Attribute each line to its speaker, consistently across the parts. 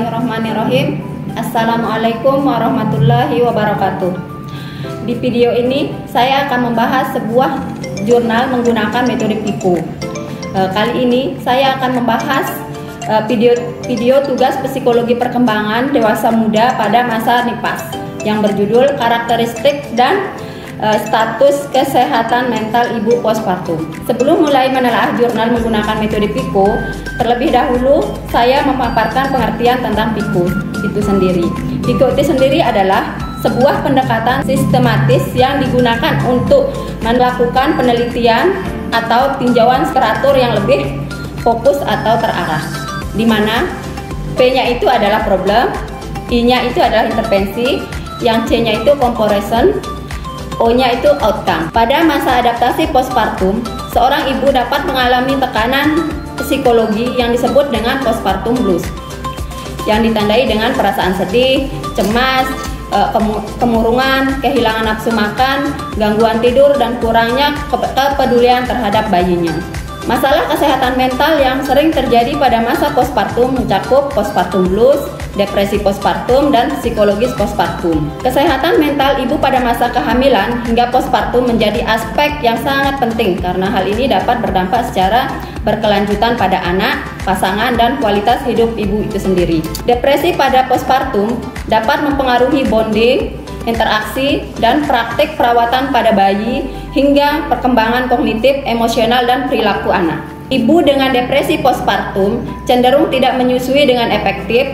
Speaker 1: Bismillahirrahmanirrahim. Assalamualaikum warahmatullahi wabarakatuh. Di video ini saya akan membahas sebuah jurnal menggunakan metode PICO. Kali ini saya akan membahas video tugas psikologi perkembangan dewasa muda pada masa NIPAS yang berjudul karakteristik dan status kesehatan mental ibu postpartum. Sebelum mulai menelaah jurnal menggunakan metode PICO, terlebih dahulu saya memaparkan pengertian tentang PICO itu sendiri. PICO itu sendiri adalah sebuah pendekatan sistematis yang digunakan untuk melakukan penelitian atau tinjauan teratur yang lebih fokus atau terarah, di mana P-nya itu adalah problem, I-nya itu adalah intervensi, yang C-nya itu comparison, O-nya itu outcome. Pada masa adaptasi postpartum, seorang ibu dapat mengalami tekanan psikologi yang disebut dengan postpartum blues, yang ditandai dengan perasaan sedih, cemas, kemurungan, kehilangan nafsu makan, gangguan tidur, dan kurangnya kepedulian terhadap bayinya. Masalah kesehatan mental yang sering terjadi pada masa postpartum mencakup postpartum blues, depresi postpartum, dan psikologis postpartum. Kesehatan mental ibu pada masa kehamilan hingga postpartum menjadi aspek yang sangat penting karena hal ini dapat berdampak secara berkelanjutan pada anak, pasangan, dan kualitas hidup ibu itu sendiri. Depresi pada postpartum dapat mempengaruhi bonding, interaksi, dan praktik perawatan pada bayi hingga perkembangan kognitif, emosional, dan perilaku anak. Ibu dengan depresi postpartum cenderung tidak menyusui dengan efektif,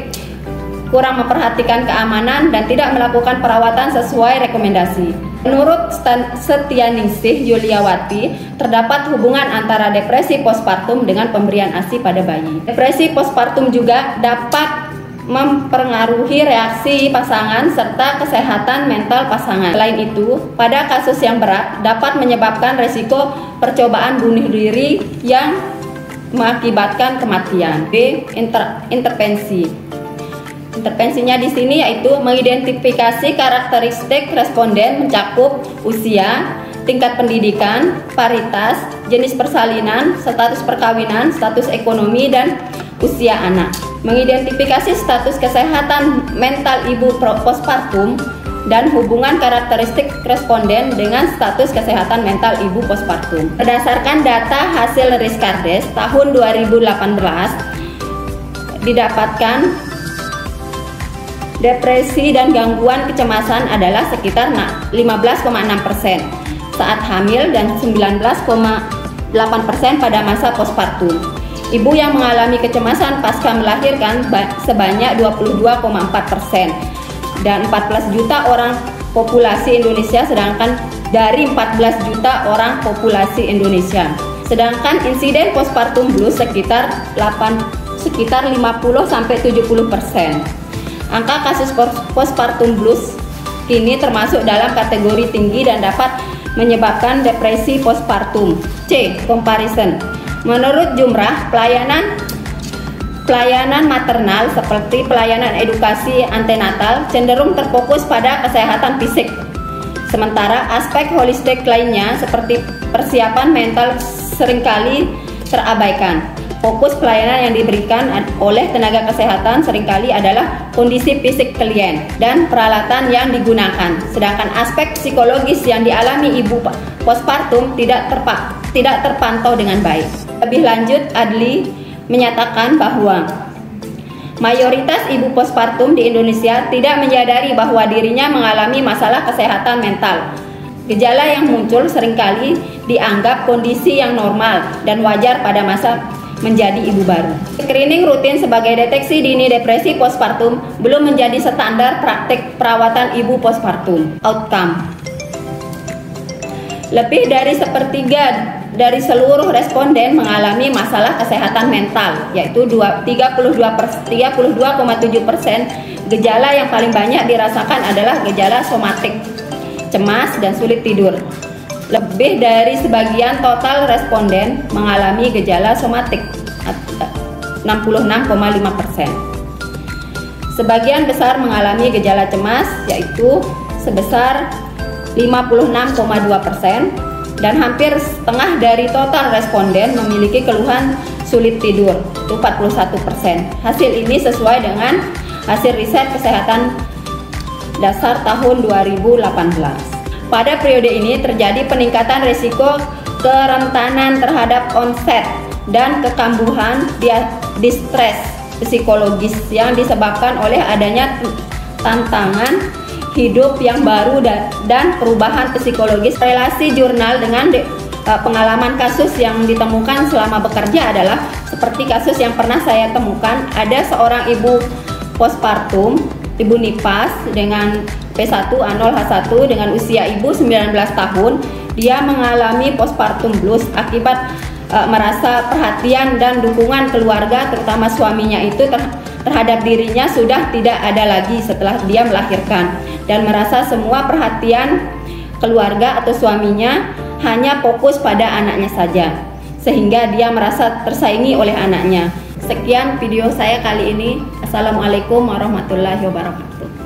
Speaker 1: kurang memperhatikan keamanan, dan tidak melakukan perawatan sesuai rekomendasi. Menurut Setianingsih Yuliawati, terdapat hubungan antara depresi postpartum dengan pemberian ASI pada bayi. Depresi postpartum juga dapat mempengaruhi reaksi pasangan serta kesehatan mental pasangan. Selain itu, pada kasus yang berat dapat menyebabkan resiko percobaan bunuh diri yang mengakibatkan kematian. B. Intervensi. Intervensinya di sini yaitu mengidentifikasi karakteristik responden mencakup usia, tingkat pendidikan, paritas, jenis persalinan, status perkawinan, status ekonomi, dan usia anak. Mengidentifikasi status kesehatan mental ibu postpartum dan hubungan karakteristik responden dengan status kesehatan mental ibu postpartum. Berdasarkan data hasil Riskardes tahun 2018, didapatkan depresi dan gangguan kecemasan adalah sekitar 15,6% saat hamil dan 19,8% pada masa postpartum. Ibu yang mengalami kecemasan pasca melahirkan sebanyak 22,4% dan 14 juta orang populasi Indonesia, sedangkan dari 14 juta orang populasi Indonesia. Sedangkan insiden postpartum blues sekitar 50-70%. Angka kasus postpartum blues kini termasuk dalam kategori tinggi dan dapat menyebabkan depresi postpartum. C. Comparison. Menurut Jumrah, pelayanan maternal seperti pelayanan edukasi antenatal cenderung terfokus pada kesehatan fisik. Sementara aspek holistik lainnya seperti persiapan mental seringkali terabaikan. Fokus pelayanan yang diberikan oleh tenaga kesehatan seringkali adalah kondisi fisik klien dan peralatan yang digunakan. Sedangkan aspek psikologis yang dialami ibu postpartum tidak terpantau dengan baik. Lebih lanjut, Adli menyatakan bahwa mayoritas ibu postpartum di Indonesia tidak menyadari bahwa dirinya mengalami masalah kesehatan mental. Gejala yang muncul seringkali dianggap kondisi yang normal dan wajar pada masa menjadi ibu baru. Screening rutin sebagai deteksi dini depresi postpartum belum menjadi standar praktik perawatan ibu postpartum. Outcome. Lebih dari sepertiga dari seluruh responden mengalami masalah kesehatan mental, yaitu 32,7%. Gejala yang paling banyak dirasakan adalah gejala somatik, cemas, dan sulit tidur. Lebih dari sebagian total responden mengalami gejala somatik, 66,5%. Sebagian besar mengalami gejala cemas, yaitu sebesar 56,2%, dan hampir setengah dari total responden memiliki keluhan sulit tidur, 41%. Hasil ini sesuai dengan hasil riset kesehatan dasar tahun 2018. Pada periode ini terjadi peningkatan risiko kerentanan terhadap onset dan kekambuhan distres psikologis yang disebabkan oleh adanya tantangan hidup yang baru dan perubahan psikologis. Relasi jurnal dengan pengalaman kasus yang ditemukan selama bekerja adalah seperti kasus yang pernah saya temukan. Ada seorang ibu postpartum, ibu nifas dengan P1A0H1 dengan usia ibu 19 tahun. Dia mengalami postpartum blues akibat merasa perhatian dan dukungan keluarga, terutama suaminya itu terhadap dirinya sudah tidak ada lagi setelah dia melahirkan, dan merasa semua perhatian keluarga atau suaminya hanya fokus pada anaknya saja, sehingga dia merasa tersaingi oleh anaknya. Sekian video saya kali ini. Assalamualaikum warahmatullahi wabarakatuh.